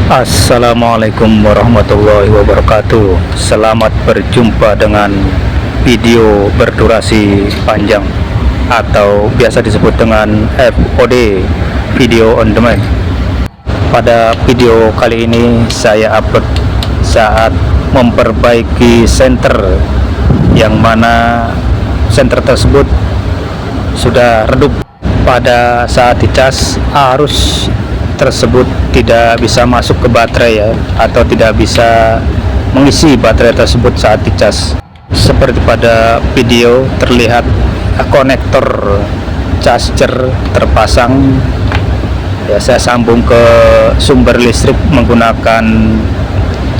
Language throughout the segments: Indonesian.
Assalamualaikum warahmatullahi wabarakatuh. Selamat berjumpa dengan video berdurasi panjang atau biasa disebut dengan VOD, video on demand. Pada video kali ini saya upload saat memperbaiki senter, yang mana senter tersebut sudah redup. Pada saat dicas, arus tersebut tidak bisa masuk ke baterai ya, atau tidak bisa mengisi baterai tersebut saat dicas. Seperti pada video terlihat konektor charger terpasang ya, saya sambung ke sumber listrik menggunakan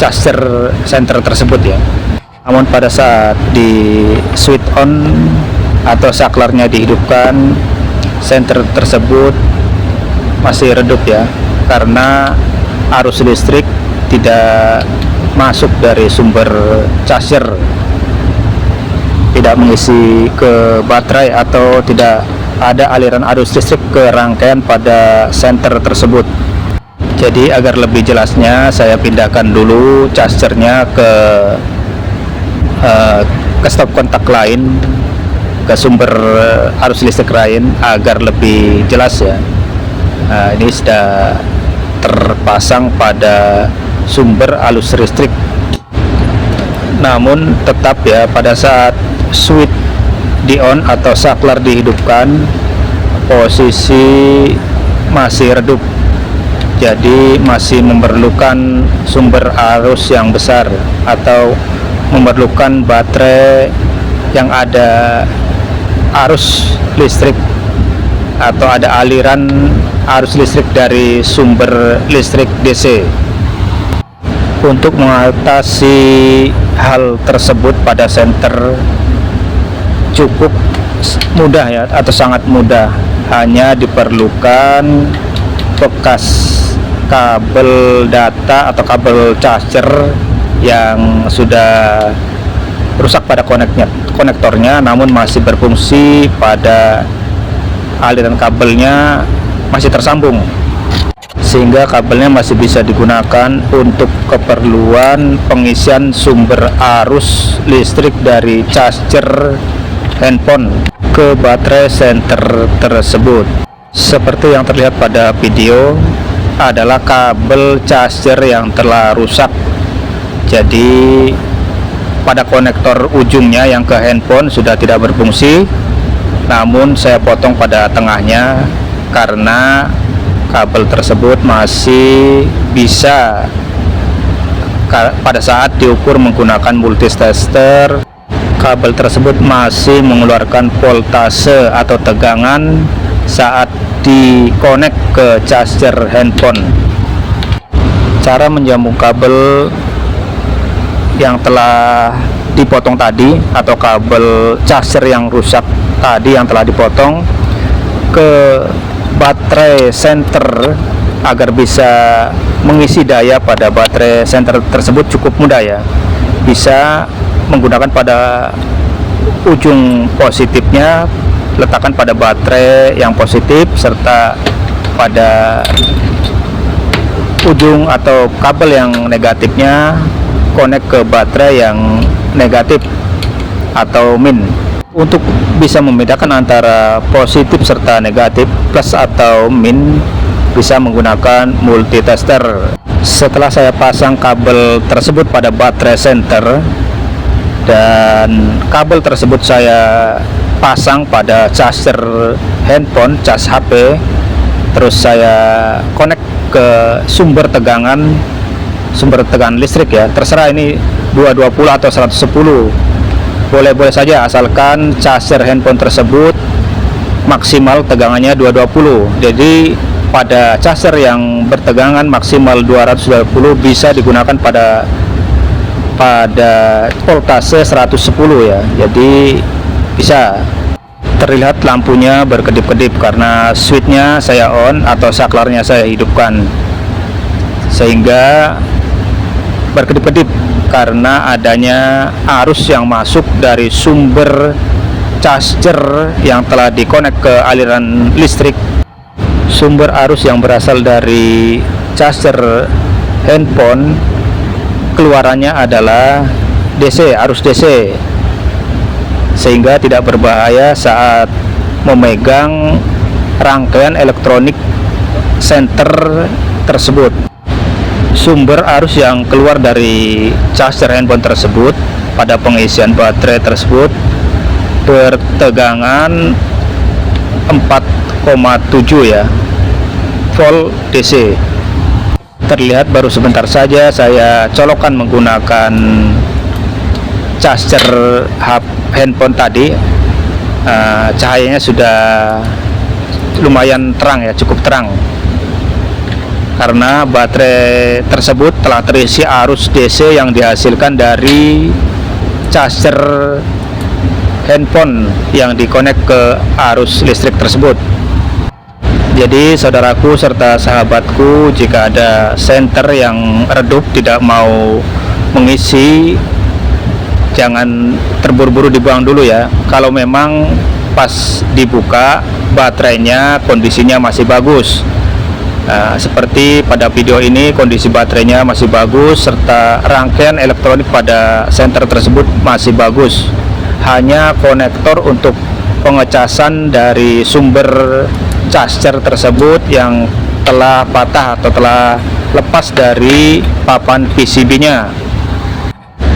charger senter tersebut ya. Namun pada saat di switch on atau saklarnya dihidupkan, senter tersebut masih redup ya, karena arus listrik tidak masuk dari sumber charger, tidak mengisi ke baterai atau tidak ada aliran arus listrik ke rangkaian pada senter tersebut. Jadi agar lebih jelasnya saya pindahkan dulu chargernya ke stop kontak lain, ke sumber arus listrik lain agar lebih jelas ya. Nah, ini sudah terpasang pada sumber arus listrik. Namun tetap ya, pada saat switch di on atau saklar dihidupkan, posisi masih redup. Jadi masih memerlukan sumber arus yang besar atau memerlukan baterai yang ada arus listrik atau ada aliran arus listrik dari sumber listrik DC. Untuk mengatasi hal tersebut pada senter cukup mudah ya, atau sangat mudah. Hanya diperlukan bekas kabel data atau kabel charger yang sudah rusak pada konektornya, namun masih berfungsi pada aliran kabelnya masih tersambung, sehingga kabelnya masih bisa digunakan untuk keperluan pengisian sumber arus listrik dari charger handphone ke baterai senter tersebut. Seperti yang terlihat pada video, adalah kabel charger yang telah rusak. Jadi pada konektor ujungnya yang ke handphone sudah tidak berfungsi, namun saya potong pada tengahnya karena kabel tersebut masih bisa pada saat diukur menggunakan multitester. Kabel tersebut masih mengeluarkan voltase atau tegangan saat dikonek ke charger handphone. Cara menjambung kabel yang telah dipotong tadi atau kabel charger yang rusak tadi yang telah dipotong ke baterai senter agar bisa mengisi daya pada baterai senter tersebut cukup mudah ya. Bisa menggunakan pada ujung positifnya, letakkan pada baterai yang positif, serta pada ujung atau kabel yang negatifnya konek ke baterai yang negatif atau min. Untuk bisa membedakan antara positif serta negatif, plus atau min, bisa menggunakan multitester. Setelah saya pasang kabel tersebut pada baterai center dan kabel tersebut saya pasang pada charger handphone, cas HP, terus saya connect ke sumber tegangan listrik ya, terserah ini 220 atau 110, boleh saja, asalkan charger handphone tersebut maksimal tegangannya 220. Jadi pada charger yang bertegangan maksimal 220 bisa digunakan pada voltase 110 ya. Jadi bisa. Terlihat lampunya berkedip-kedip karena switchnya saya on atau saklarnya saya hidupkan, sehingga berkedip-kedip karena adanya arus yang masuk dari sumber charger yang telah dikonek ke aliran listrik. Sumber arus yang berasal dari charger handphone keluarannya adalah DC, arus DC, sehingga tidak berbahaya saat memegang rangkaian elektronik senter tersebut. Sumber arus yang keluar dari charger handphone tersebut pada pengisian baterai tersebut bertegangan 4,7 ya, volt DC. Terlihat baru sebentar saja saya colokkan menggunakan charger handphone tadi, cahayanya sudah lumayan terang ya, cukup terang, karena baterai tersebut telah terisi arus DC yang dihasilkan dari charger handphone yang dikonek ke arus listrik tersebut. Jadi saudaraku serta sahabatku, jika ada senter yang redup tidak mau mengisi, jangan terburu-buru dibuang dulu ya. Kalau memang pas dibuka baterainya kondisinya masih bagus, seperti pada video ini kondisi baterainya masih bagus serta rangkaian elektronik pada senter tersebut masih bagus. Hanya konektor untuk pengecasan dari sumber charger tersebut yang telah patah atau telah lepas dari papan PCB-nya.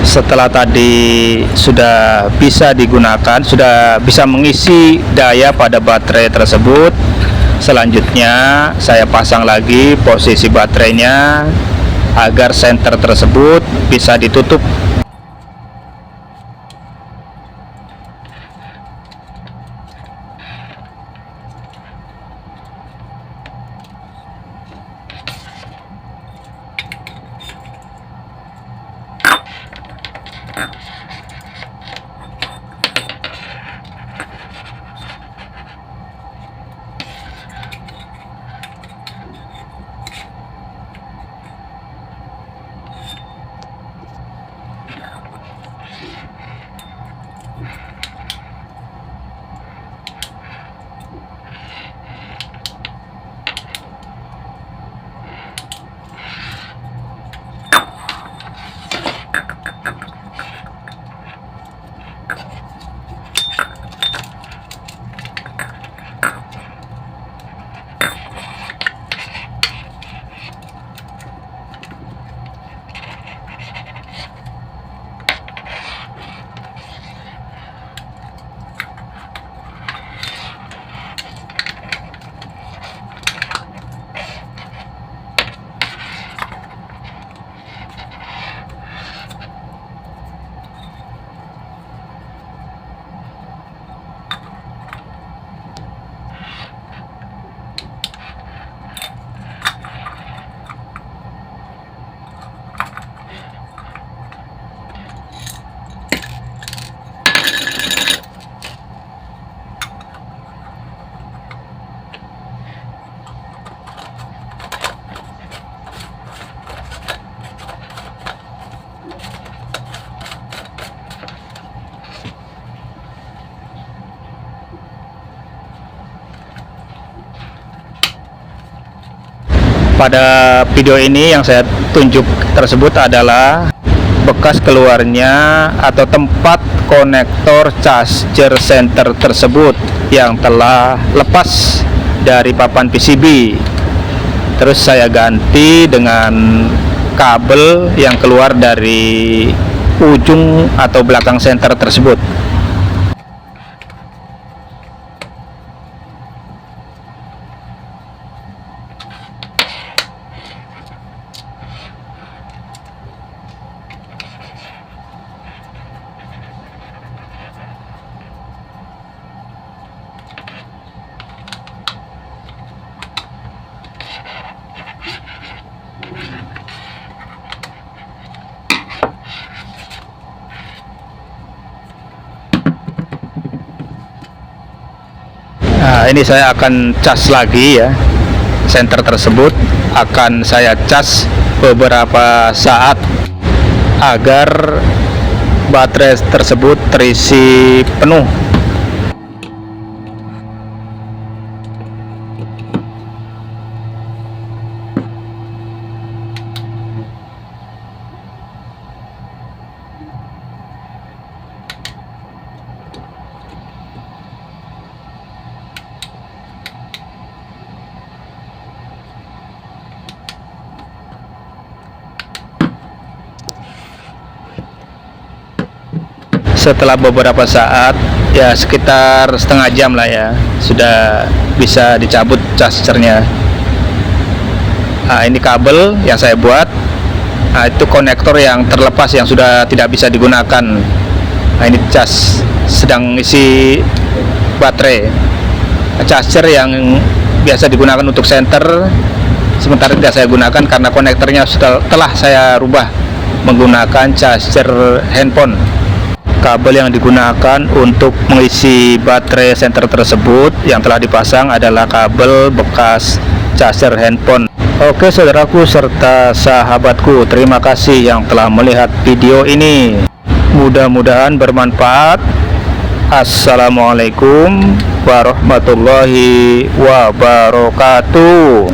Setelah tadi sudah bisa digunakan, sudah bisa mengisi daya pada baterai tersebut, selanjutnya saya pasang lagi posisi baterainya agar senter tersebut bisa ditutup. Pada video ini yang saya tunjuk tersebut adalah bekas keluarnya atau tempat konektor charger center tersebut yang telah lepas dari papan PCB. Terus saya ganti dengan kabel yang keluar dari ujung atau belakang center tersebut. Nah, ini saya akan cas lagi ya. Senter tersebut akan saya cas beberapa saat agar baterai tersebut terisi penuh. Setelah beberapa saat, ya sekitar setengah jam lah ya, sudah bisa dicabut chargernya. Nah, ini kabel yang saya buat. Nah, itu konektor yang terlepas yang sudah tidak bisa digunakan. Nah, ini cas sedang isi baterai. Charger yang biasa digunakan untuk senter sementara tidak saya gunakan karena konektornya telah saya rubah menggunakan charger handphone. Kabel yang digunakan untuk mengisi baterai senter tersebut yang telah dipasang adalah kabel bekas charger handphone. Oke saudaraku serta sahabatku, terima kasih yang telah melihat video ini. Mudah-mudahan bermanfaat. Assalamualaikum warahmatullahi wabarakatuh.